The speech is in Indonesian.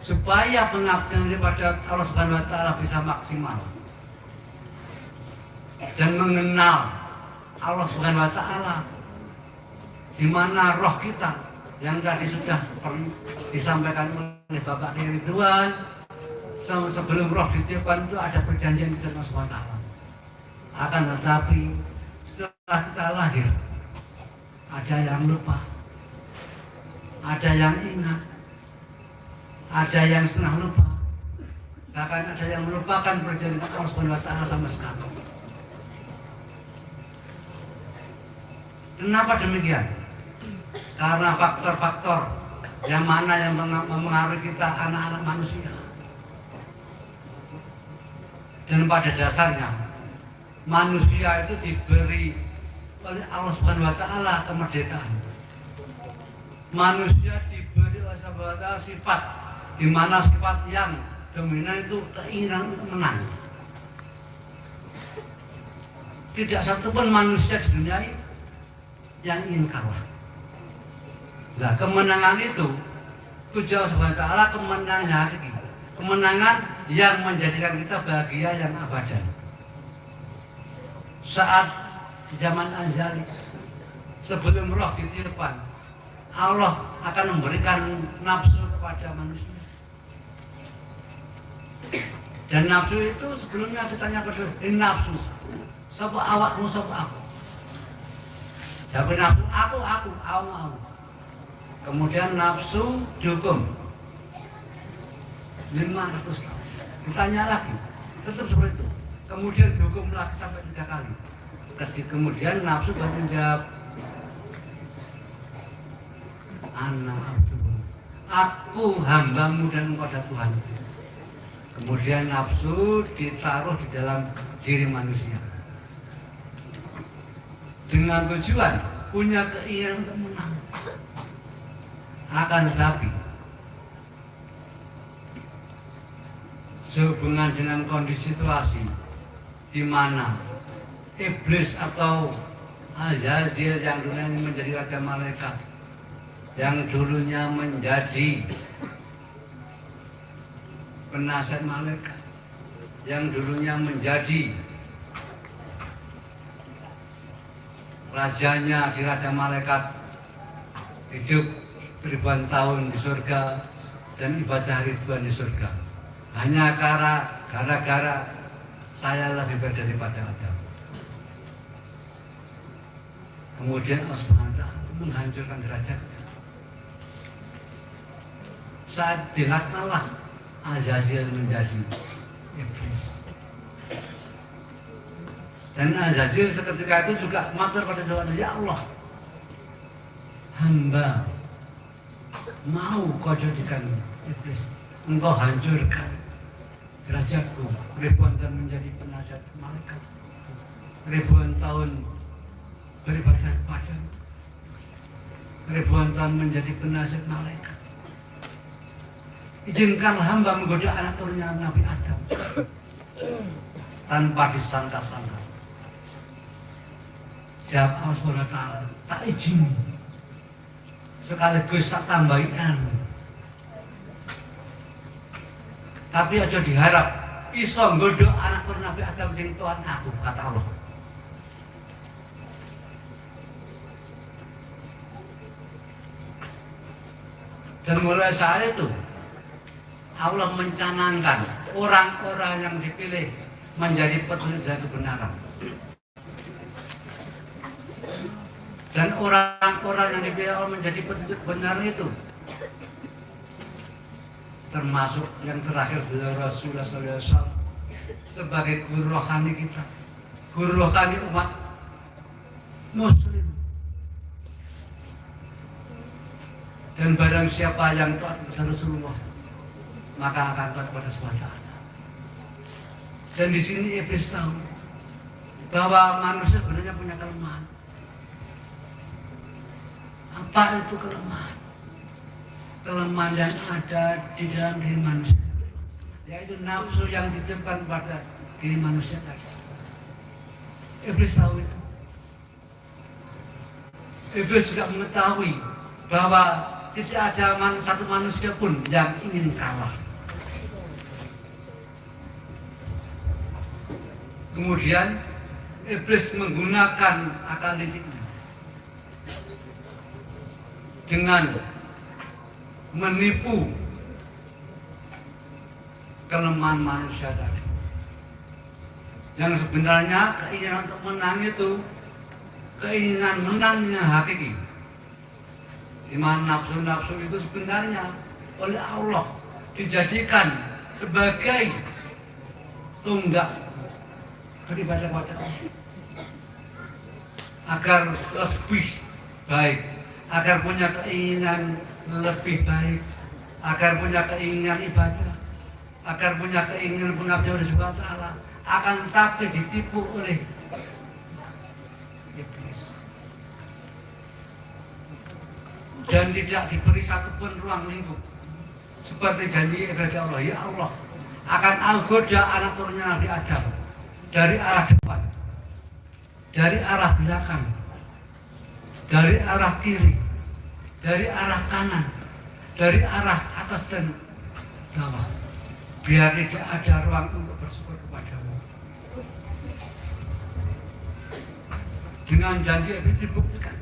supaya pengabdian kepada Allah Subhanahu wa taala bisa maksimal dan mengenal Allah Subhanahu wa taala, di mana roh kita yang tadi sudah disampaikan oleh Bapak Kiai Ridwan, sebelum roh ditiupkan itu ada perjanjian dengan Allah Subhanahu wa taala. Akan tetapi setelah kita lahir, ada yang lupa, ada yang ingat, ada yang setengah lupa, bahkan ada yang melupakan perjanjian Allah Subhanahu wa taala sama sekali. Kenapa demikian? Karena faktor-faktor yang mana yang mempengaruhi kita anak-anak manusia. Dan pada dasarnya manusia itu diberi oleh Allah Subhanahu wa taala kemerdekaan. Manusia diberi oleh Allah Subhanahu wa taala sifat, di mana sifat yang dominan itu keinginan untuk menang. Tidak satupun manusia di dunia ini yang ingin kalah. Nah, kemenangan itu tujuan Allah Subhanahu wa taala, kemenangan hakiki, kemenangan yang menjadikan kita bahagia yang abadan. Saat di zaman azali, sebelum roh ditiupkan, Allah akan memberikan nafsu kepada manusia. Dan nafsu itu sebelumnya ditanya pada nafsu, sapa awakmu, sapa aku. Jawab nafsu, aku. Kemudian nafsu dihukum 500 tahun. Ditanya lagi, tetap seperti itu. Kemudian dihukum lagi sampai 3 kali. Kemudian nafsu baru menjawab, aku hambamu dan engkau adalah Tuhan. Kemudian nafsu ditaruh di dalam diri manusia dengan tujuan punya keinginan untuk menang. Akan tetapi sehubungan dengan kondisi situasi di mana iblis atau Azazil yang dulunya menjadi raja malaikat, yang dulunya menjadi penasihat malaikat, yang dulunya menjadi rajanya di raja malaikat, hidup ribuan tahun di surga dan ibadah ribuan di surga, hanya gara-gara saya lebih baik daripada Adam. Kemudian Allah Subhanahu wa taala menghancurkan derajatnya. Saat dilaknalah Azazil menjadi iblis. Dan Azazil seketika itu juga matur pada Tuhan, ya Allah, hamba mau kau jadikan iblis, engkau hancurkan derajatku, ribuan tahun menjadi penasihat malaikat, ribuan tahun beribadah padamu, ribuan tahun menjadi penasihat malaikat. Izinkan hamba menggoda anak turunnya Nabi Adam tanpa disangka-sangka. Jawab Allah Subhanahu wa taala, tak izin, sekaligus tak tambahin. Tapi aja diharap iso nggodok anak turun Nabi Adam sing Tuhan aku, kata Allah. Dan mulai saat itu Allah mencanangkan orang-orang yang dipilih menjadi petunjuk dan kebenaran. Dan orang-orang yang dipilih Allah menjadi petunjuk kebenaran itu termasuk yang terakhir beliau Rasulullah SAW sebagai guru rohani kita, guru rohani umat muslim. Dan barang siapa yang taat kepada Rasulullah, maka akan taat kepada SWT. Dan di sini iblis tahu bahwa manusia sebenarnya punya kelemahan. Apa itu kelemahan? Kelemahan yang ada di dalam diri manusia, yaitu nafsu yang ditempatkan pada diri manusia tadi. Iblis tahu itu. Iblis juga mengetahui bahwa tidak ada satu manusia pun yang ingin kalah. Kemudian iblis menggunakan akal lisiknya dengan menipu kelemahan manusia tadi. Yang sebenarnya keinginan untuk menang itu keinginan menangnya hakiki. Di mana nafsu-nafsu itu sebenarnya oleh Allah dijadikan sebagai tunggak beribadah kepada Allah agar lebih baik, agar punya keinginan lebih baik, agar punya keinginan ibadah, agar punya keinginan pengabdian oleh Subhanahu wa Ta'ala, akan tapi ditipu oleh iblis dan tidak diberi satupun ruang lingkup seperti janji ibadah Allah. Ya Allah akan menggoda anak turunnya Nabi Adam dari arah depan, dari arah belakang, dari arah kiri, dari arah kanan, dari arah atas dan bawah, biar tidak ada ruang untuk bersyukur kepadamu. Dengan janji iblis dibuktikan